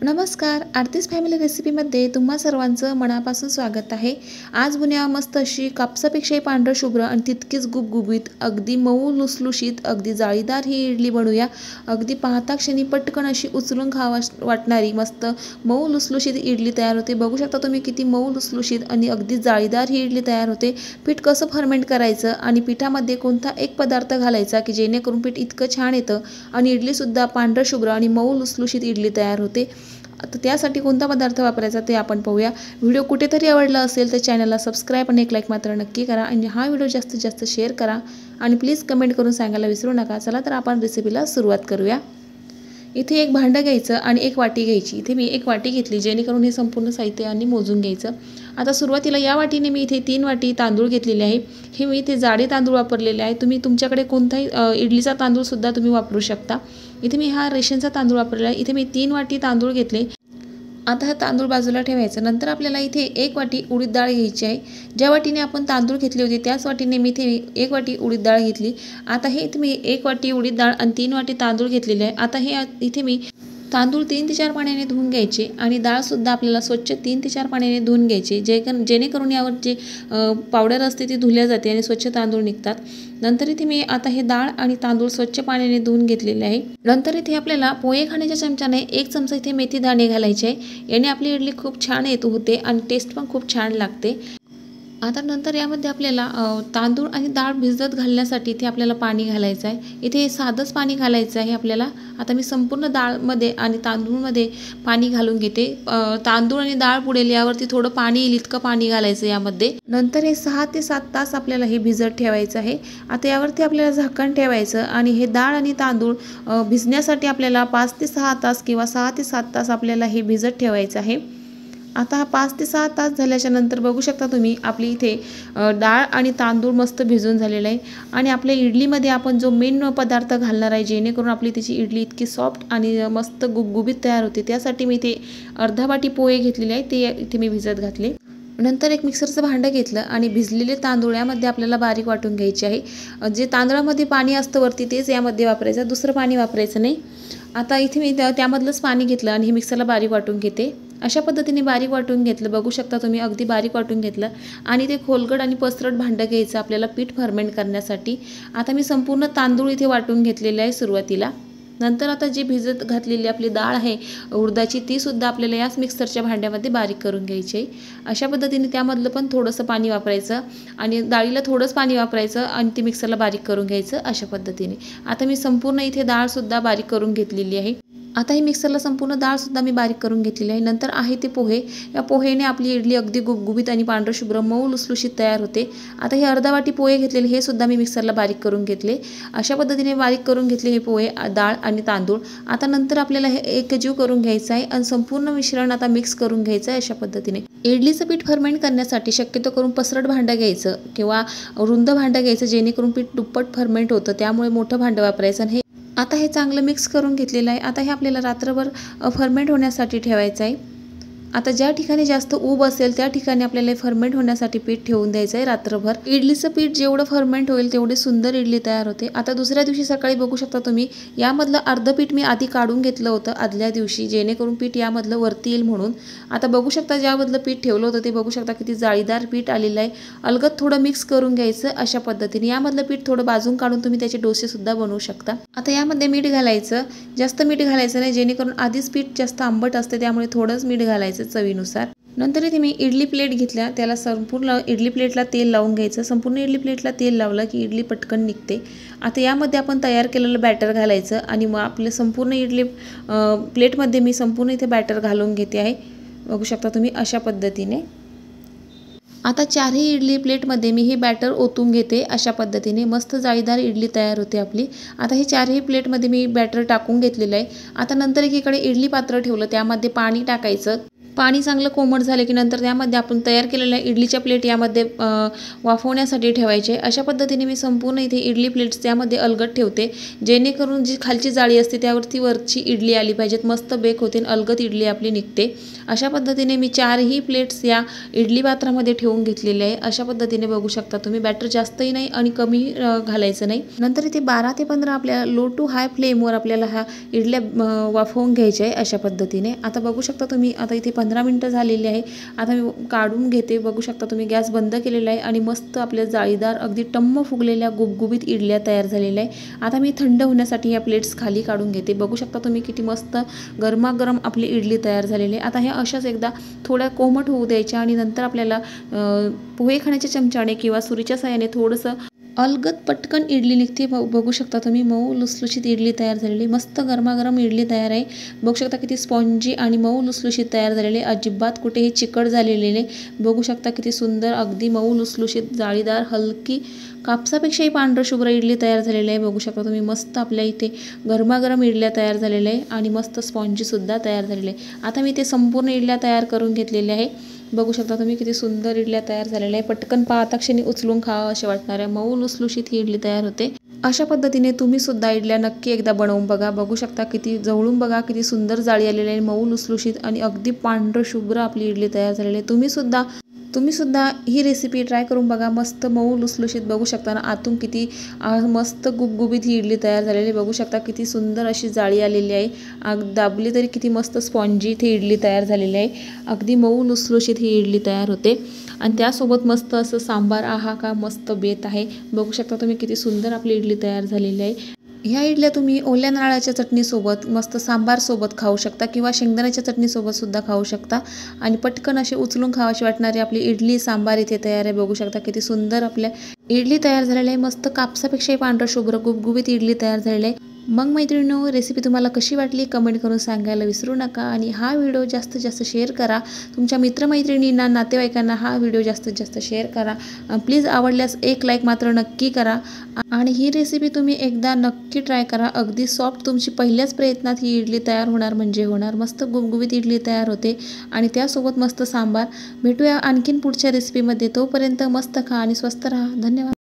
नमस्कार, आरतीच फॅमिली रेसिपीमध्ये तुम्हा सर्वांचं मनापासून स्वागत आहे। आज बनवूया मस्त अशी कापसापेक्षाही पांढरं शुभ्र आणि तितकीच गुबगुबीत, अगदी मऊ लुसलुशीत, अगदी जाळीदार ही इडली बनवूया। अगदी पाहता क्षणी पटकन अशी उचलून खावा वाटणारी मस्त मऊ लुसलुशीत इडली तयार होते। बघू शकता तुम्ही किती मऊ लुसलुशीत आणि अगदी जाळीदार ही इडली तयार होते। पीठ कसं फर्मेंट करायचं आणि पिठामध्ये कोणता एक पदार्थ घालायचा की जेणेकरून पीठ इतकं छान येतं आणि इडलीसुद्धा पांढरं शुभ्र आणि मऊ लुसलुशीत इडली तयार होते। आता त्यासाठी कोणता पदार्थ वापरायचा ते आपण पाहूया। व्हिडिओ कुठेतरी आवडला असेल तर चॅनलला सबस्क्राईब आणि एक लाईक मात्र नक्की करा आणि हा व्हिडिओ जास्तीत जास्त शेअर करा आणि प्लीज कमेंट करून सांगायला विसरू नका। चला तर आपण रेसिपीला सुरुवात करूया। इथे एक भांडं घ्यायचं आणि एक वाटी घ्यायची। इथे मी एक वाटी घेतली जेणेकरून हे संपूर्ण साहित्य आणि मोजून घ्यायचं। आता सुरुवातीला या वाटीने मी इथे 3 वाटी तांदूळ घेतलेले आहे। हे मी इथे जाडे तांदूळ वापरलेले आहे। तुम्ही तुमच्याकडे कोणताही इडलीचा तांदूळ सुद्धा तुम्ही वापरू शकता। इथे मी हा रेशनचा तांदूळ वापरलेला आहे। इथे मी 3 वाटी तांदूळ घेतले। आता हा तांदूळ बाजूला ठेवायचा। नंतर आपल्याला इथे 1 वाटी उडीद डाळ घ्यायची आहे। ज्या वाटीने आपण तांदूळ घेतले होते त्याच वाटीने मी इथे 1 वाटी उडीद डाळ घेतली। आता हे इथे मी 1 वाटी उडीद डाळ आणि 3 वाटी तांदूळ घेतलेले आहे। आता हे इथे मी तांदूळ 3 ते 4 पाण्याने धुवून घ्यायचे आणि डाळसुद्धा आपल्याला स्वच्छ 3 ते 4 पाण्याने धुवून घ्यायचे जेणेकरून यावर जे पावडर असते ती धुल्या जाते आणि स्वच्छ तांदूळ निघतात। नंतर इथे मी आता हे डाळ आणि तांदूळ स्वच्छ पाण्याने धुवून घेतलेले आहे। नंतर इथे आपल्याला पोहे खाण्याच्या चमच्याने 1 चमचा इथे मेथी दाणे घालायचे आहे। याने आपली इडली खूप छान येत होते आणि टेस्ट पण खूप छान लागते। आता नंतर यामध्ये आपल्याला तांदूळ आणि डाळ भिजत घालण्यासाठी इथे आपल्याला पाणी घालायचं आहे। इथे साधंच पाणी घालायचं आहे आपल्याला। आता मी संपूर्ण डाळमध्ये आणि तांदूळमध्ये पाणी घालून घेते। तांदूळ आणि डाळ बुडेल यावरती थोडं पाणी येईल इतकं पाणी घालायचं यामध्ये। नंतर हे 6 ते 7 तास आपल्याला हे भिजत ठेवायचं आहे। आता यावरती आपल्याला झाकण ठेवायचं आणि हे डाळ आणि तांदूळ भिजण्यासाठी आपल्याला 5 ते 6 तास किंवा 6 ते 7 तास आपल्याला हे भिजत ठेवायचं आहे। आता हा 5 ते 6 तास झाल्याच्या नंतर बघू शकता तुम्ही आपली इथे डाळ आणि तांदूळ मस्त भिजून झालेलं आहे आणि आपल्या इडलीमध्ये आपण जो मेन पदार्थ घालणार आहे जेणेकरून आपली त्याची इडली इतकी सॉफ्ट आणि मस्त गुबगुबीत तयार होते। त्यासाठी मी इथे अर्धा वाटी पोहे घेतलेले आहे ते इथे मी भिजत घातले। नंतर एक मिक्सरचं भांडं घेतलं आणि भिजलेले तांदूळ यामध्ये आपल्याला बारीक वाटून घ्यायचे आहे। जे तांदळामध्ये पाणी असतं वरती तेच यामध्ये वापरायचं, दुसरं पाणी वापरायचं नाही। आता इथे मी त्यामधलंच पाणी घेतलं आणि हे मिक्सरला बारीक वाटून घेते। अशा पद्धतीने बारीक वाटून घेतलं। बघू शकता तुम्ही अगदी बारीक वाटून घेतलं आणि ते खोलगट आणि पसरट भांडं घ्यायचं आपल्याला पीठ फर्मेंट करण्यासाठी। आता मी संपूर्ण तांदूळ इथे वाटून घेतलेले आहे सुरुवातीला। नंतर आता जी भिजत घातलेली आपली डाळ आहे उडदाची ती सुद्धा आपल्याला याच मिक्सरच्या भांड्यामध्ये बारीक करून घ्यायची आहे। अशा पद्धतीने त्यामधलं पण थोडंसं पाणी वापरायचं आणि डाळीला थोडंच पाणी वापरायचं आणि ती मिक्सरला बारीक करून घ्यायचं अशा पद्धतीने। आता मी संपूर्ण इथे डाळसुद्धा बारीक करून घेतलेली आहे। आता ही मिक्सरला संपूर्ण डाळसुद्धा मी बारीक करून घेतलेली आहे। नंतर आहे ते पोहे। या पोहेने आपली इडली अगदी गुबगुबीत आणि पांढरं शुभ्र मऊ लुसलुशीत तयार होते। आता हे अर्धा वाटी पोहे घेतलेले हे सुद्धा मी मिक्सरला बारीक करून घेतले। अशा पद्धतीने बारीक करून घेतले हे पोहे, डाळ आणि तांदूळ। आता नंतर आपल्याला हे एकजीव करून घ्यायचं आहे आणि संपूर्ण मिश्रण आता मिक्स करून घ्यायचं आहे अशा पद्धतीने। इडलीचं पीठ फर्मेंट करण्यासाठी शक्यतो करून पसरट भांडं घ्यायचं किंवा रुंद भांडं घ्यायचं जेणेकरून पीठ दुप्पट फर्मेंट होतं, त्यामुळे मोठं भांडं वापरायचं। आणि आता हे चांगलं मिक्स करून घेतलेलं आहे। आता हे आपल्याला रात्रभर फर्मेंट होण्यासाठी ठेवायचं आहे। आता ज्या ठिकाणी जास्त ऊब असेल त्या ठिकाणी आपल्याला फर्मेंट होण्यासाठी पीठ ठेवून द्यायचं आहे रात्रभर। इडलीचं पीठ जेवढं फर्मेंट होईल तेवढी सुंदर इडली तयार होते। आता दुसऱ्या दिवशी सकाळी बघू शकता तुम्ही यामधलं अर्ध पीठ मी आधी काढून घेतलं होतं आदल्या दिवशी जेणेकरून पीठ यामधलं वरती येईल म्हणून। आता बघू शकता ज्यामधलं पीठ ठेवलं होतं ते बघू शकता किती जाळीदार पीठ आलेलं आहे। अलगद थोडं मिक्स करून घ्यायचं अशा पद्धतीने। यामधलं पीठ थोडं बाजून काढून तुम्ही त्याचे डोसे सुद्धा बनवू शकता। आता यामध्ये मीठ घालायचं, जास्त मीठ घालायचं नाही जेणेकरून आधीच पीठ जास्त आंबट असते त्यामुळे थोडंच मीठ घालायचं चवीनुसार। नंतर इथे मी इडली प्लेट घेतल्या, त्याला संपूर्ण इडली प्लेटला तेल लावून घ्यायचं। संपूर्ण इडली प्लेटला तेल लावलं की इडली पटकन निघते। आता यामध्ये आपण तयार केलेलं बॅटर घालायचं आणि मग आपलं संपूर्ण इडली प्लेटमध्ये मी संपूर्ण इथे बॅटर घालून घेते आहे। बघू शकता तुम्ही अशा पद्धतीने। आता चारही इडली प्लेटमध्ये मी हे बॅटर ओतून घेते अशा पद्धतीने। मस्त जाळीदार इडली तयार होते आपली। आता हे चारही प्लेटमध्ये मी बॅटर टाकून घेतलेलं आहे। आता नंतर एकीकडे इडली पात्र ठेवलं, त्यामध्ये पाणी टाकायचं पाणी चांगलं कोमट झाले की नंतर त्यामध्ये आपण तयार केलेल्या इडलीच्या प्लेट यामध्ये वाफवण्यासाठी ठेवायचे। अशा पद्धतीने मी संपूर्ण इथे इडली प्लेट्स त्यामध्ये अलगद ठेवते, जेणेकरून जी खालची जाळी असते त्यावरती वरची इडली आली पाहिजेत, मस्त बेक होते आणि अलगद इडली आपली निघते। अशा पद्धतीने मी 4ही प्लेट्स या इडली पात्रामध्ये ठेवून घेतलेले आहे। अशा पद्धतीने बघू शकता तुम्ही, बॅटर जास्तही नाही आणि कमी घालायचं नाही। नंतर इथे 12 ते 15 आपल्याला लो टू हाय फ्लेमवर आपल्याला हा इडल्या वाफवून घ्यायचे आहे अशा पद्धतीने। आता बघू शकता तुम्ही, आता इथे 15 मिनिटं झालेली आहे। आता मी काढून घेते, बघू शकता तुम्ही गॅस बंद केलेला आहे आणि मस्त आपल्या जाळीदार अगदी टम्म फुगलेल्या गुबगुबीत इडल्या तयार झालेल्या आहे। आता मी थंड होण्यासाठी या प्लेट्स खाली काढून घेते। बघू शकता तुम्ही किती मस्त गरमागरम आपली इडली तयार झालेली आहे। आता हे अशाच एकदा थोड्या कोमट होऊ द्यायच्या आणि नंतर आपल्याला पोहे खाण्याच्या चमच्याने किंवा सुरीच्या साहाय्याने थोडंसं अलगद पटकन इडली निघते। बघू शकता तुम्ही मऊ लुसलुशीत इडली तयार झालेली, मस्त गरमागरम इडली तयार आहे। बघू शकता किती स्पॉन्जी आणि मऊ लुसलुशीत तयार झालेले, अजिबात कुठेही चिकट झालेले नाही। बघू शकता किती सुंदर अगदी मऊ लुसलुशीत जाळीदार हलकी कापसापेक्षाही पांढरं शुभ्र इडली तयार झालेली आहे। बघू शकता तुम्ही मस्त आपल्या इथे गरमागरम इडल्या तयार झालेल्या आहे आणि मस्त स्पॉन्जीसुद्धा तयार झालेले आहे। आता मी ते संपूर्ण इडल्या तयार करून घेतलेल्या आहे। बघू शकता तुम्ही किती सुंदर इडल्या तयार झालेल्या आहे, पटकन पाहता क्षणी उचलून खावं असे वाटणाऱ्या मऊ लुसलुशीत ही इडली तयार होते। अशा पद्धतीने तुम्ही सुद्धा इडल्या नक्की एकदा बनवून बघा। बघू शकता किती जवळून बघा किती सुंदर जाळी आलेली आहे, मऊ लुसलुशीत आणि अगदी पांढरं शुभ्र आपली इडली तयार झालेली आहे। तुम्ही सुद्धा ही रेसिपी ट्राय करून बघा, मस्त मऊ लुसलुशीत। बघू शकता ना आतून किती मस्त गुबगुबीत ही इडली तयार झालेली, बघू शकता किती सुंदर अशी जाळी आलेली आहे, दाबली तरी किती मस्त स्पॉन्जी इथे इडली तयार झालेली आहे, अगदी मऊ लुसलुशीत ही इडली तयार होते आणि त्यासोबत मस्त असं सांबार, आहा का मस्त बेत आहे। बघू शकता तुम्ही किती सुंदर आपली इडली तयार झालेली आहे। ह्या इडल्या तुम्ही ओल्या नारळाच्या चटणीसोबत, मस्त सांबारसोबत खाऊ शकता किंवा शेंगदाण्याच्या चटणीसोबत सुद्धा खाऊ शकता आणि पटकन असे उचलून खावाशी वाटणारी आपली इडली सांबार इथे तयार आहे। बघू शकता किती सुंदर आपल्या इडली तयार झालेली आहे, मस्त कापसापेक्षाही पांढरं शुभ्र गुबगुबीत इडली तयार झालेली आहे। मग मैत्रिणींनो, रेसिपी तुम्हाला कशी वाटली कमेंट करून सांगायला विसरू नका आणि हा व्हिडिओ जास्तीत जास्त शेअर करा, तुमच्या मित्रमैत्रिणींना नातेवाईकांना हा व्हिडिओ जास्तीत जास्त शेअर करा। प्लीज आवडल्यास एक लाईक मात्र नक्की करा आणि ही रेसिपी तुम्ही एकदा नक्की ट्राय करा, अगदी सॉफ्ट तुमची पहिल्याच प्रयत्नात ही इडली तयार होणार म्हणजे होणार, मस्त गुबगुबीत इडली तयार होते आणि त्यासोबत मस्त सांबार। भेटूया आणखीन पुढच्या रेसिपीमध्ये, तोपर्यंत मस्त खा आणि स्वस्त राहा। धन्यवाद।